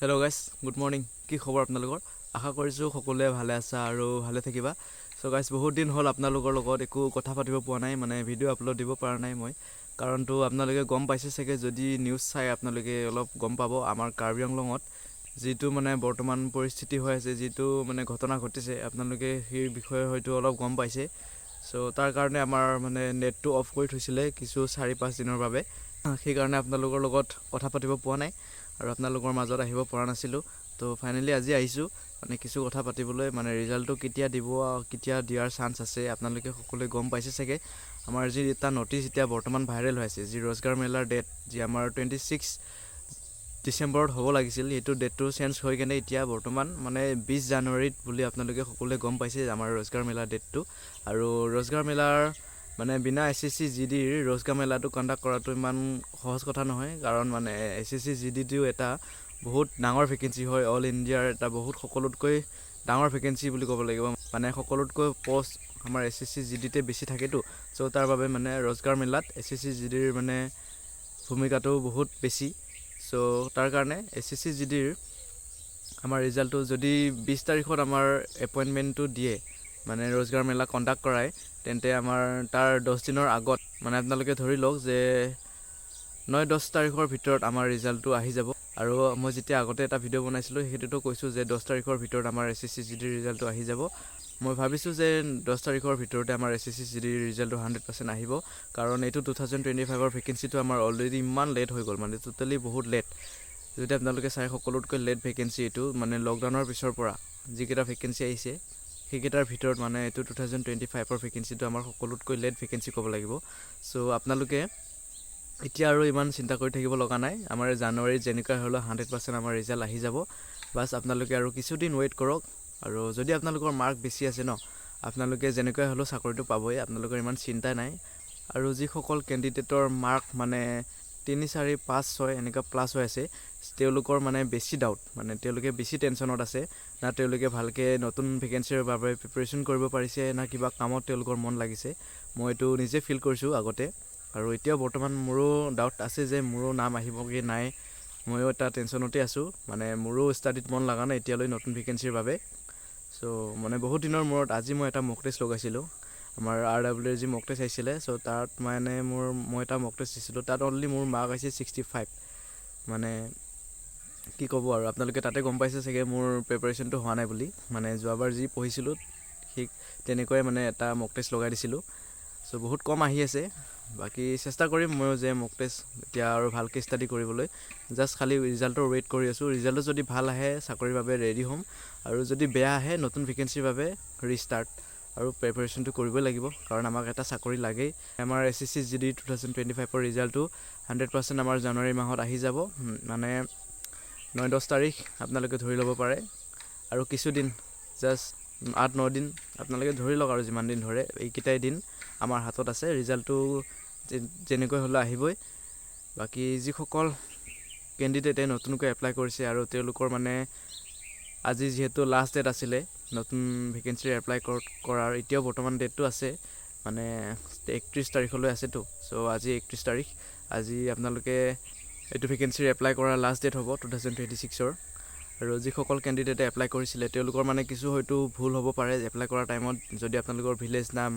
Hello' গাইছ, good morning. কি খবৰ আপোনালোকৰ? আশা কৰিছোঁ সকলোৱে ভালে আছা আৰু ভালে থাকিবা। চ' গাইছ, বহুত দিন হ'ল আপোনালোকৰ লগত একো কথা পাতিব পোৱা নাই, মানে ভিডিঅ' আপলোড দিব পৰা নাই মই। কাৰণটো আপোনালোকে গম পাইছে চাগে, যদি নিউজ চাই আপোনালোকে অলপ গম পাব আমাৰ কাৰ্বি আংলঙত যিটো মানে বৰ্তমান পৰিস্থিতি হৈ আছে, যিটো মানে ঘটনা ঘটিছে, আপোনালোকে সেই বিষয়ে হয়তো অলপ গম পাইছে। চ' তাৰ কাৰণে আমাৰ মানে নেটটো অফ কৰি থৈছিলে কিছু 4-5 দিনৰ বাবে। সেইকাৰণে আপোনালোকৰ লগত কথা পাতিব পোৱা নাই আৰু আপোনালোকৰ মাজত আহিব পৰা নাছিলোঁ। তো ফাইনেলি আজি আহিছোঁ, মানে কিছু কথা পাতিবলৈ। মানে ৰিজাল্টটো কেতিয়া দিব, কেতিয়া দিয়াৰ চান্স আছে, আপোনালোকে সকলোৱে গম পাইছে চাগে। আমাৰ যি এটা নটিচ এতিয়া বৰ্তমান ভাইৰেল হৈ আছে, যি ৰ'জগাৰ মেলাৰ ডেট, যি আমাৰ 26 ডিচেম্বৰত হ'ব লাগিছিল, সেইটো ডেটটো চেঞ্জ হৈ কেনে এতিয়া বৰ্তমান মানে 20 জানুৱাৰীত বুলি আপোনালোকে সকলোৱে গম পাইছে আমাৰ ৰ'জগাৰ মেলাৰ ডেটটো। আৰু ৰ'জগাৰ মেলাৰ মানে বিনা SSC/GDৰ ৰ'জগাৰ মেলাটো কণ্ডাক্ট কৰাটো ইমান সহজ কথা নহয়, কাৰণ মানে SSC/GDটো এটা বহুত ডাঙৰ ভেকেঞ্চি হয়। অল ইণ্ডিয়াৰ এটা বহুত সকলোতকৈ ডাঙৰ ভেকেঞ্চি বুলি ক'ব লাগিব। মানে সকলোতকৈ পষ্ট আমাৰ SSC/GDতে বেছি থাকেতো। চ' তাৰ বাবে মানে ৰ'জগাৰ মেলাত SSC/GDৰ মানে ভূমিকাটো বহুত বেছি। চ' তাৰ কাৰণে SSC/GDৰ আমাৰ ৰিজাল্টটো যদি 20 তাৰিখত আমাৰ এপইণ্টমেণ্টটো দিয়ে, মানে ৰ'জগাৰ মেলা কণ্ডাক্ট কৰায়, তেন্তে আমাৰ তাৰ 10 দিনৰ আগত, মানে আপোনালোকে ধৰি লওক যে 9-10 তাৰিখৰ ভিতৰত আমাৰ ৰিজাল্টটো আহি যাব। আৰু মই যেতিয়া আগতে এটা ভিডিঅ' বনাইছিলোঁ, সেইটোতো কৈছোঁ যে 10 তাৰিখৰ ভিতৰত আমাৰ SSC/GDৰ ৰিজাল্টটো আহি যাব। মই ভাবিছোঁ যে 10 তাৰিখৰ ভিতৰতে আমাৰ SSC/GDৰ ৰিজাল্টটো 100% আহিব, কাৰণ এইটো 2025ৰ ভেকেঞ্চিটো আমাৰ অলৰেডি ইমান লেট হৈ গ'ল, মানে টোটেলি বহুত লেট। যদি আপোনালোকে চাই, সকলোতকৈ লেট ভেকেঞ্চি এইটো, মানে লকডাউনৰ পিছৰ পৰা যিকেইটা ভেকেঞ্চি আহিছে, সেইকেইটাৰ ভিতৰত মানে এইটো 2025ৰ ভেকেঞ্চিটো আমাৰ সকলোতকৈ লেট ভেকেঞ্চি ক'ব লাগিব। চ' আপোনালোকে এতিয়া আৰু ইমান চিন্তা কৰি থাকিব লগা নাই। আমাৰ জানুৱাৰীত যেনেকুৱা হ'লেও 100% আমাৰ ৰিজাল্ট আহি যাব। বাছ আপোনালোকে আৰু কিছুদিন ৱেইট কৰক। আৰু যদি আপোনালোকৰ মাৰ্ক বেছি আছে ন, আপোনালোকে যেনেকুৱাই হ'লেও চাকৰিটো পাবই, আপোনালোকৰ ইমান চিন্তা নাই। আৰু যিসকল কেণ্ডিডেটৰ মাৰ্ক মানে 3, 4, 5, 6 এনেকুৱা প্লাছ হৈ আছে, তেওঁলোকৰ মানে বেছি ডাউট, মানে তেওঁলোকে বেছি টেনশ্যনত আছে। না তেওঁলোকে ভালকৈ নতুন ভেকেঞ্চিৰ বাবে প্ৰিপেৰেশ্যন কৰিব পাৰিছে, না কিবা কামত তেওঁলোকৰ মন লাগিছে। মই এইটো নিজে ফিল কৰিছোঁ আগতে, আৰু এতিয়াও বৰ্তমান মোৰো ডাউট আছে যে মোৰো নাম আহিব কি নাই। ময়ো এটা টেনশ্যনতে আছোঁ, মানে মোৰো ষ্টাডিত মন লগা নাই এতিয়ালৈ নতুন ভেকেঞ্চিৰ বাবে। চ' মানে বহুত দিনৰ মূৰত আজি মই এটা মক টেষ্ট লগাইছিলোঁ, আমাৰ RWৰ যি মক টেষ্ট আহিছিলে। চ' তাত মানে মই এটা মক টেষ্ট দিছিলোঁ, তাত অনলি মোৰ মাৰ্ক আহিছে 65। মানে কি ক'ব আৰু, আপোনালোকে তাতে গম পাইছে চাগে মোৰ প্ৰিপাৰেশ্যনটো হোৱা নাই বুলি। মানে যোৱাবাৰ যি পঢ়িছিলোঁ ঠিক তেনেকুৱাই মানে এটা মক টেষ্ট লগাই দিছিলোঁ। চ' বহুত কম আহি আছে। বাকী চেষ্টা কৰিম ময়ো যে মক টেষ্ট এতিয়া আৰু ভালকৈ ষ্টাডি কৰিবলৈ। জাষ্ট খালি ৰিজাল্টৰ ৱেইট কৰি আছোঁ। ৰিজাল্টটো যদি ভাল আহে, চাকৰিৰ বাবে ৰেডি হ'ম, আৰু যদি বেয়া আহে, নতুন ভেকেঞ্চিৰ বাবে ৰিষ্টাৰ্ট আৰু প্ৰিপাৰেশ্যনটো কৰিবই লাগিব, কাৰণ আমাক এটা চাকৰি লাগেই। আমাৰ SSC/GD 2025ৰ ৰিজাল্টটো 100% আমাৰ জানুৱাৰী মাহত আহি যাব, মানে 9-10 তাৰিখ আপোনালোকে ধৰি ল'ব পাৰে। আৰু কিছুদিন, জাষ্ট 8-9 দিন আপোনালোকে ধৰি লওক, আৰু যিমান দিন ধৰে, এইকেইটাই দিন আমাৰ হাতত আছে। ৰিজাল্টটো যেনেকৈ হ'লেও আহিবই। বাকী যিসকল কেণ্ডিডেটে নতুনকৈ এপ্লাই কৰিছে আৰু তেওঁলোকৰ মানে আজি যিহেতু লাষ্ট ডেট আছিলে নতুন ভেকেঞ্চিৰ এপ্লাই কৰাৰ, এতিয়াও বৰ্তমান ডেটটো আছে, মানে 31 তাৰিখলৈ আছেতো। চ' আজি 31 তাৰিখ, আজি আপোনালোকে এইটো ভেকেঞ্চিৰ এপ্লাই কৰাৰ লাষ্ট ডেট হ'ব 2026ৰ। আৰু যিসকল কেণ্ডিডেটে এপ্লাই কৰিছিলে, তেওঁলোকৰ মানে কিছু হয়তো ভুল হ'ব পাৰে এপ্লাই কৰাৰ টাইমত। যদি আপোনালোকৰ ভিলেজ নাম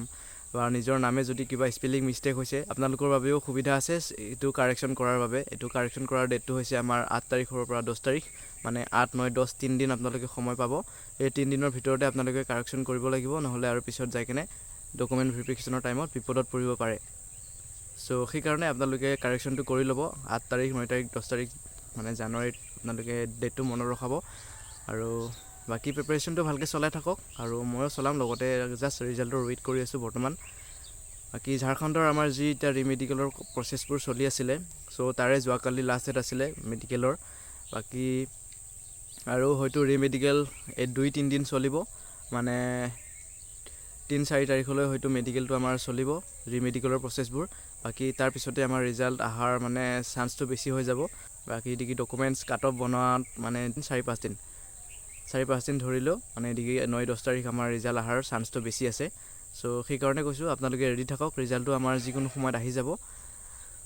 বা নিজৰ নামে যদি কিবা স্পেলিং মিষ্টেক হৈছে, আপোনালোকৰ বাবেও সুবিধা আছে এইটো কাৰেকশ্যন কৰাৰ বাবে। এইটো কাৰেকশ্যন কৰাৰ ডেটটো হৈছে আমাৰ 8 তাৰিখৰ পৰা 10 তাৰিখ, মানে 8, 9, 10 3 দিন আপোনালোকে সময় পাব। এই 3 দিনৰ ভিতৰতে আপোনালোকে কাৰেকশ্যন কৰিব লাগিব, নহ'লে আৰু পিছত যাই কিনে ডকুমেণ্ট ভেৰিফিকেশ্যনৰ টাইমত বিপদত পৰিব পাৰে। চ' সেইকাৰণে আপোনালোকে কাৰেকশ্যনটো কৰি ল'ব। 8 তাৰিখ, 9 তাৰিখ, 10 তাৰিখ মানে জানুৱাৰীত আপোনালোকে ডেটটো মনত ৰখাব। আৰু বাকী প্ৰিপাৰেশ্যনটো ভালকৈ চলাই থাকক, আৰু ময়ো চলাম লগতে। জাষ্ট ৰিজাল্টৰ ৱেইট কৰি আছোঁ বৰ্তমান। বাকী ঝাৰখণ্ডৰ আমাৰ যি এতিয়া ৰিমেডিকেলৰ প্ৰচেছবোৰ চলি আছিলে, চ' তাৰে যোৱাকালি লাষ্ট ডেট আছিলে মেডিকেলৰ। বাকী আৰু হয়তো ৰিমেডিকেল এই 2-3 দিন চলিব, মানে 3-4 তাৰিখলৈ হয়তো মেডিকেলটো আমাৰ চলিব, ৰিমেডিকেলৰ প্ৰচেছবোৰ। বাকী তাৰপিছতে আমাৰ ৰিজাল্ট অহাৰ মানে চান্সটো বেছি হৈ যাব। বাকী এদিকে ডকুমেণ্টছ কাট অফ বনোৱাত মানে 4-5 দিন ধৰিলেও, মানে এদিকে 9-10 তাৰিখ আমাৰ ৰিজাল্ট অহাৰ চান্সটো বেছি আছে। চ' সেইকাৰণে কৈছোঁ আপোনালোকে ৰেডি থাকক, ৰিজাল্টটো আমাৰ যিকোনো সময়ত আহি যাব।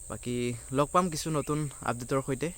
বাকী লগ পাম কিছু নতুন আপডেটৰ সৈতে।